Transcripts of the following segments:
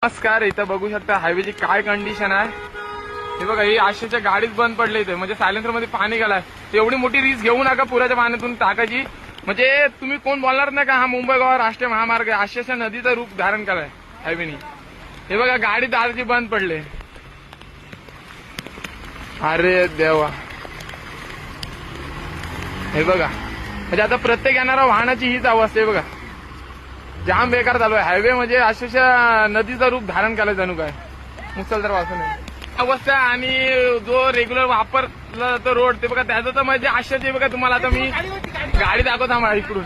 नमस्कार. इथं बघू शकता हायवेची काय कंडिशन आहे. हे बघा, ही आशेच्या गाडीच बंद पडली इथे, म्हणजे सायलेन्सर मध्ये पाणी गेलाय. एवढी मोठी रिस्क घेऊ नका पुराच्या पाण्यातून टाकायची. म्हणजे तुम्ही कोण बोलणार नाही का हा मुंबई गोवा राष्ट्रीय महामार्ग आहे. आशेच्या नदीचं रूप धारण केलाय हायवेनी. हे बघा, गाडी दाराची बंद पडले. अरे देवा, हे बघा, म्हणजे आता प्रत्येक येणाऱ्या वाहनाची हीच अवस्था आहे. बघा, जाम बेकार चालू आहे हायवे. म्हणजे अक्षरशः नदीचं रूप धारण केलं जणू काय मुसळधार वाचून अवस्था. आणि जो रेग्युलर वापरला जातो रोड, ते बघा त्याचं तर म्हणजे आश्चर्य बघा तुम्हाला. आता मी गाडी दाखवत आम्हाला इकडून.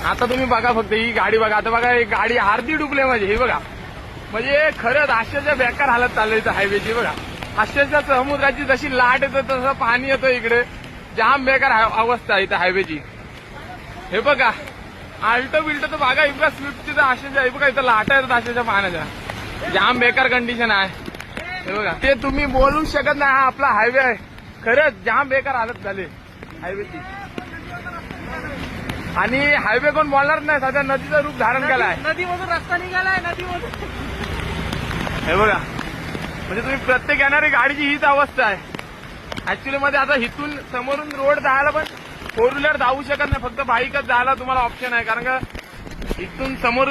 आता तुम्ही बघा, फक्त ही गाडी बघा. आता बघा, ही गाडी अर्धी डुबले म्हणजे. हे बघा, म्हणजे खरंच आश्चर्य बेकार हालत चालली इथं हायवेची. बघा, आश्चर्य समुद्राची जशी लाट येतं तसं पाणी येतं इकडे. जाम बेकार अवस्था आहे इथं हायवेची. हे बघा, आल्टो बिल्टो तर बघा, इतका स्विफ्टची तर आशेच्या. हे बघा, इथं लाटा येतात आशेच्या पाण्याच्या. जाम बेकार कंडिशन आहे. हे बघा, ते तुम्ही बोलू शकत नाही. हा आपला हायवे आहे. खरंच जाम बेकार हालत झाली हायवेची. आणि हायवे कोण बोलणार नाही, सध्या नदीचं रूप धारण केलाय. नदीमधून रस्ता निघालाय, नदीमधून. हे बघा, म्हणजे तुम्ही प्रत्येक येणारी गाडीची हीच अवस्था आहे ऍक्च्युली. मध्ये आता इथून समोरून रोड जायला पण फोर व्हीलर जाऊ शकत नाही, फक्त बाईकच जायला तुम्हाला ऑप्शन आहे. कारण का इथून समोर